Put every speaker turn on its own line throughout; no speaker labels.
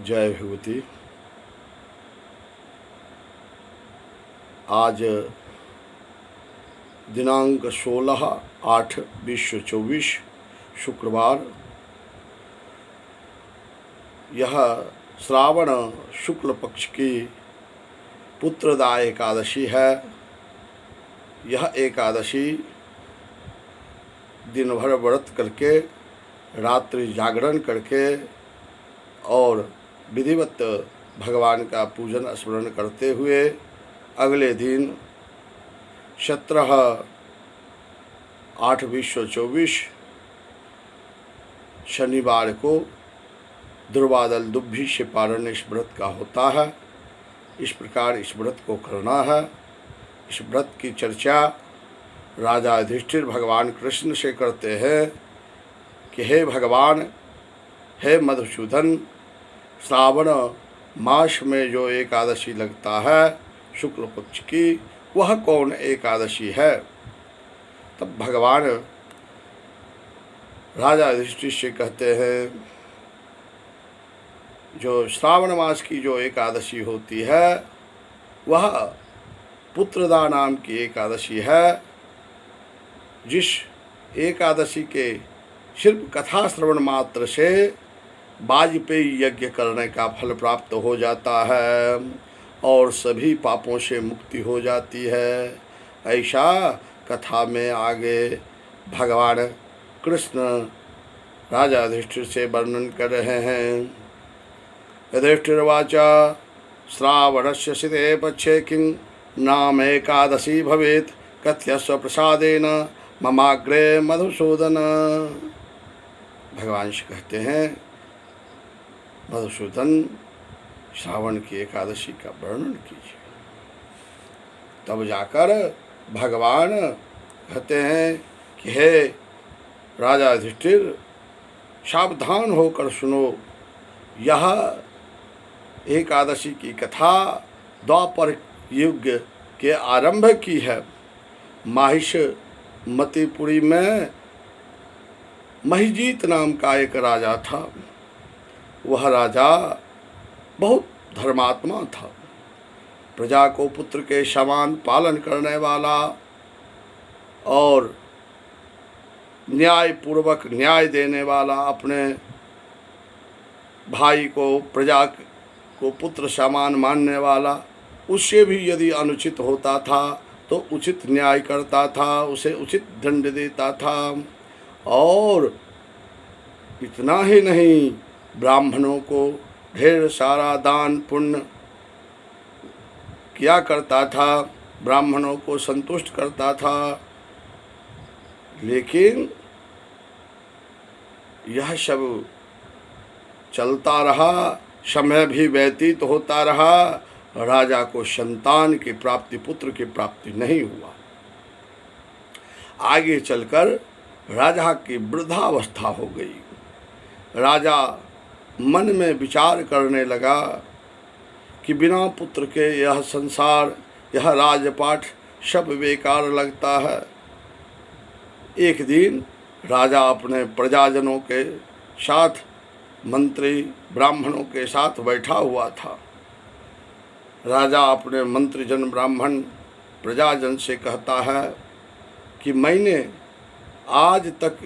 जय भगवती। आज दिनांक 16/8/2024 शुक्रवार। यह श्रावण शुक्ल पक्ष की पुत्रदा एकादशी है। यह एकादशी दिन भर व्रत करके, रात्रि जागरण करके और विधिवत भगवान का पूजन स्मरण करते हुए अगले दिन 17/8/2024 शनिवार को दुर्वादल दुभि से पारण इस व्रत का होता है। इस प्रकार इस व्रत को करना है। इस व्रत की चर्चा राजा युधिष्ठिर भगवान कृष्ण से करते हैं कि हे भगवान, हे मधुसूदन, श्रावण मास में जो एकादशी लगता है शुक्ल पक्ष की, वह कौन एकादशी है। तब भगवान राजा युधिष्ठिर से कहते हैं, जो श्रावण मास की जो एकादशी होती है वह पुत्रदा नाम की एकादशी है। जिस एकादशी के सिर्फ कथा श्रवण मात्र से वाजपेयी यज्ञ करने का फल प्राप्त हो जाता है और सभी पापों से मुक्ति हो जाती है। ऐसा कथा में आगे भगवान कृष्ण राजा युधिष्ठिर से वर्णन कर रहे हैं। युधिष्ठिर्वाच श्रावणस्य शिते पक्षे किं नाम एकादशी भवेत् कथ्यस्व प्रसादेन ममाग्रे मधुसूदन। भगवान से कहते हैं, मधुसूदन, श्रावण की एकादशी का वर्णन कीजिए। तब जाकर भगवान कहते हैं कि हे राजा युधिष्ठिर, सावधान होकर सुनो। यह एकादशी की कथा द्वापर युग के आरंभ की है। माहिष मतिपुरी में महिजीत नाम का एक राजा था। वह राजा बहुत धर्मात्मा था। प्रजा को पुत्र के समान पालन करने वाला और न्याय पूर्वक न्याय देने वाला, अपने भाई को, प्रजा को पुत्र समान मानने वाला, उससे भी यदि अनुचित होता था तो उचित न्याय करता था, उसे उचित दंड देता था। और इतना ही नहीं, ब्राह्मणों को ढेर सारा दान पुण्य किया करता था, ब्राह्मणों को संतुष्ट करता था। लेकिन यह सब चलता रहा, समय भी व्यतीत होता रहा, राजा को संतान की प्राप्ति, पुत्र की प्राप्ति नहीं हुआ। आगे चलकर राजा की वृद्धावस्था हो गई। राजा मन में विचार करने लगा कि बिना पुत्र के यह संसार, यह राजपाट सब बेकार लगता है। एक दिन राजा अपने प्रजाजनों के साथ, मंत्री ब्राह्मणों के साथ बैठा हुआ था। राजा अपने मंत्रीजन, ब्राह्मण, प्रजाजन से कहता है कि मैंने आज तक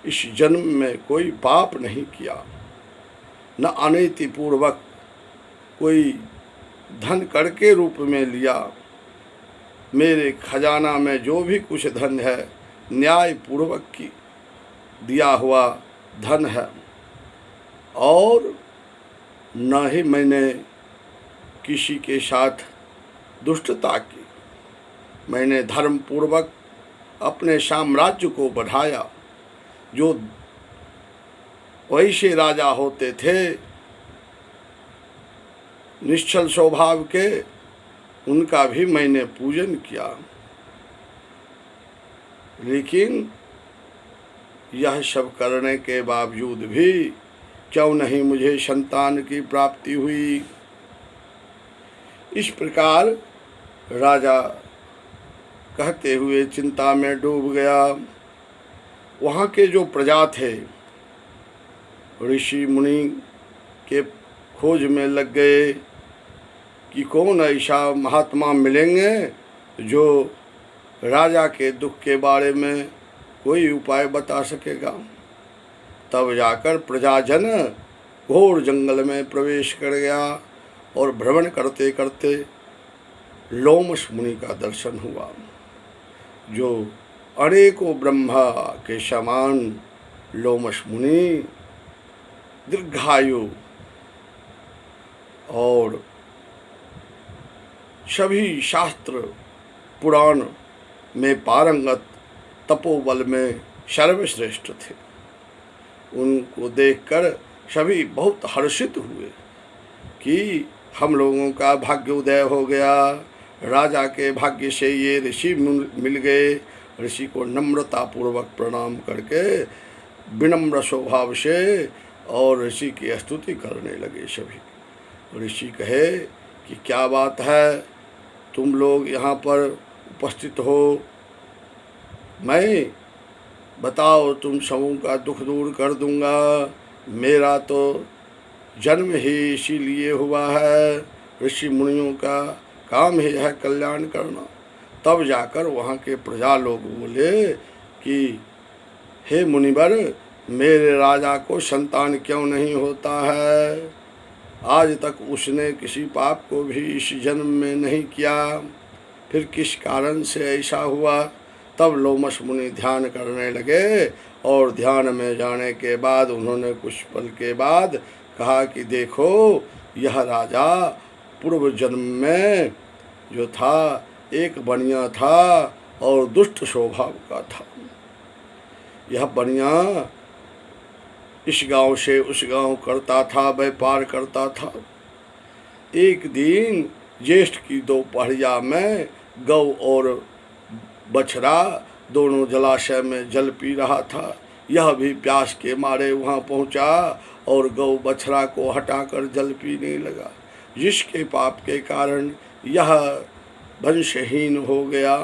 इस जन्म में कोई पाप नहीं किया, न अनीतिपूर्वक कोई धन कर के रूप में लिया। मेरे खजाना में जो भी कुछ धन है, न्याय पूर्वक की दिया हुआ धन है, और न ही मैंने किसी के साथ दुष्टता की। मैंने धर्म पूर्वक अपने साम्राज्य को बढ़ाया। जो वैसे राजा होते थे निश्चल स्वभाव के, उनका भी मैंने पूजन किया। लेकिन यह सब करने के बावजूद भी क्यों नहीं मुझे संतान की प्राप्ति हुई। इस प्रकार राजा कहते हुए चिंता में डूब गया। वहाँ के जो प्रजा थे, ऋषि मुनि के खोज में लग गए कि कौन ऐसा महात्मा मिलेंगे जो राजा के दुख के बारे में कोई उपाय बता सकेगा। तब जाकर प्रजाजन घोर जंगल में प्रवेश कर गया और भ्रमण करते करते लोमश मुनि का दर्शन हुआ, जो अनेकों ब्रह्मा के समान लोमश मुनि दीर्घायु और सभी शास्त्र पुराण में पारंगत, तपोबल में सर्वश्रेष्ठ थे। उनको देखकर सभी बहुत हर्षित हुए कि हम लोगों का भाग्य उदय हो गया, राजा के भाग्य से ये ऋषि मिल गए। ऋषि को नम्रता पूर्वक प्रणाम करके विनम्र स्वभाव से और ऋषि की स्तुति करने लगे सभी। ऋषि कहे कि क्या बात है, तुम लोग यहाँ पर उपस्थित हो, मैं बताओ तुम सबों का दुख दूर कर दूंगा। मेरा तो जन्म ही इसीलिए हुआ है, ऋषि मुनियों का काम ही है कल्याण करना। तब जाकर वहाँ के प्रजा लोग बोले कि हे मुनिवर, मेरे राजा को संतान क्यों नहीं होता है? आज तक उसने किसी पाप को भी इस जन्म में नहीं किया, फिर किस कारण से ऐसा हुआ? तब लोमश मुनि ध्यान करने लगे और ध्यान में जाने के बाद उन्होंने कुछ पल के बाद कहा कि देखो, यह राजा पूर्व जन्म में जो था एक बनिया था और दुष्ट स्वभाव का था। यह बनिया इस गांव से उस गांव करता था, व्यापार करता था। एक दिन ज्येष्ठ की दोपहरिया में गौ और बछड़ा दोनों जलाशय में जल पी रहा था। यह भी प्यास के मारे वहां पहुंचा और गौ बछड़ा को हटाकर जल पीने लगा, जिसके पाप के कारण यह वंशहीन हो गया।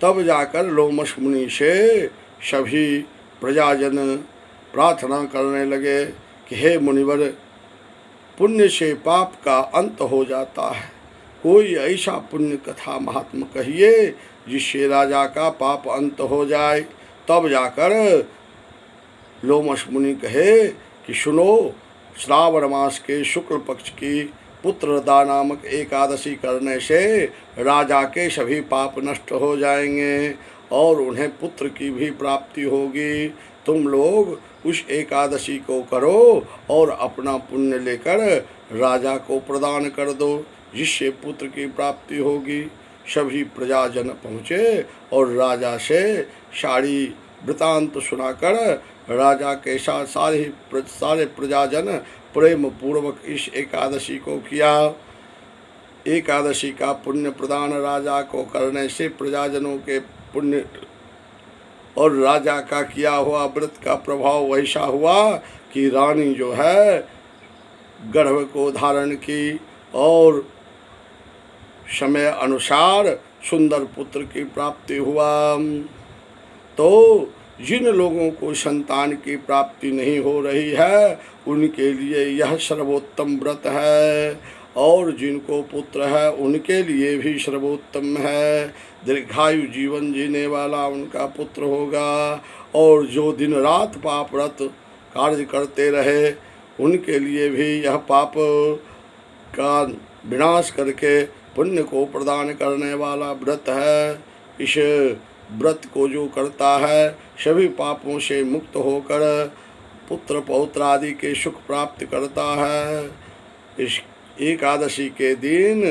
तब जाकर लोमश मुनि से सभी प्रजाजन प्रार्थना करने लगे कि हे मुनिवर, पुण्य से पाप का अंत हो जाता है, कोई ऐसा पुण्य कथा महात्मा कहिए जिससे राजा का पाप अंत हो जाए। तब जाकर लोमश मुनि कहे कि सुनो, श्रावण मास के शुक्ल पक्ष की पुत्रदा नामक एकादशी करने से राजा के सभी पाप नष्ट हो जाएंगे और उन्हें पुत्र की भी प्राप्ति होगी। तुम लोग उस एकादशी को करो और अपना पुण्य लेकर राजा को प्रदान कर दो, जिससे पुत्र की प्राप्ति होगी। सभी प्रजाजन पहुँचे और राजा से सारी वृतांत सुनाकर राजा के साथ सारे प्रजाजन प्रेम पूर्वक इस एकादशी को किया। एकादशी का पुण्य प्रदान राजा को करने से प्रजाजनों के पुण्य और राजा का किया हुआ व्रत का प्रभाव वैसा हुआ कि रानी जो है गर्भ को धारण की और समय अनुसार सुंदर पुत्र की प्राप्ति हुआ। तो जिन लोगों को संतान की प्राप्ति नहीं हो रही है उनके लिए यह सर्वोत्तम व्रत है, और जिनको पुत्र है उनके लिए भी सर्वोत्तम है। दीर्घायु जीवन जीने वाला उनका पुत्र होगा, और जो दिन रात पाप व्रत कार्य करते रहे उनके लिए भी यह पाप का विनाश करके पुण्य को प्रदान करने वाला व्रत है। इस व्रत को जो करता है सभी पापों से मुक्त होकर पुत्र पौत्र आदि के सुख प्राप्त करता है। इस एकादशी के दिन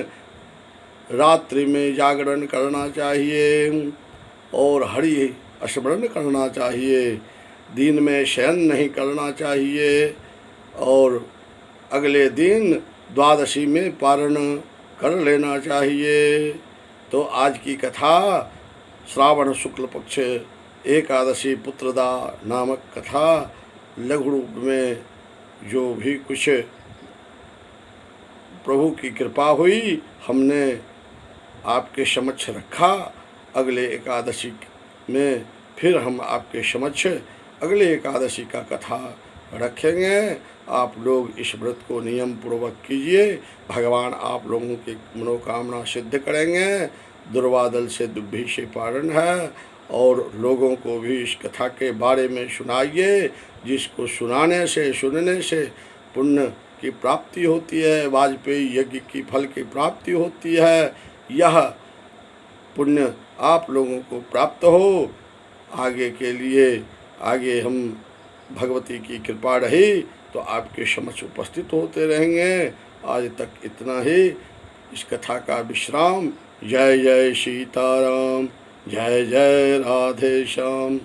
रात्रि में जागरण करना चाहिए और हरि स्मरण करना चाहिए, दिन में शयन नहीं करना चाहिए, और अगले दिन द्वादशी में पारण कर लेना चाहिए। तो आज की कथा श्रावण शुक्ल पक्ष एकादशी पुत्रदा नामक कथा लघु रूप में जो भी कुछ प्रभु की कृपा हुई हमने आपके समक्ष रखा। अगले एकादशी में फिर हम आपके समक्ष अगले एकादशी का कथा रखेंगे। आप लोग इस व्रत को नियम पूर्वक कीजिए, भगवान आप लोगों की मनोकामना सिद्ध करेंगे। दुर्वादल से दुर्भि से पारण है, और लोगों को भी इस कथा के बारे में सुनाइए, जिसको सुनाने से सुनने से पुण्य की प्राप्ति होती है, वाजपेयी यज्ञ की फल की प्राप्ति होती है। यह पुण्य आप लोगों को प्राप्त हो। आगे के लिए आगे हम भगवती की कृपा रही तो आपके समक्ष उपस्थित होते रहेंगे। आज तक इतना ही, इस कथा का विश्राम। जय जय सीताराम, जय जय राधे श्याम।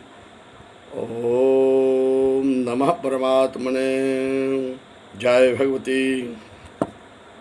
ओम नमः परमात्मने। जय भगवती।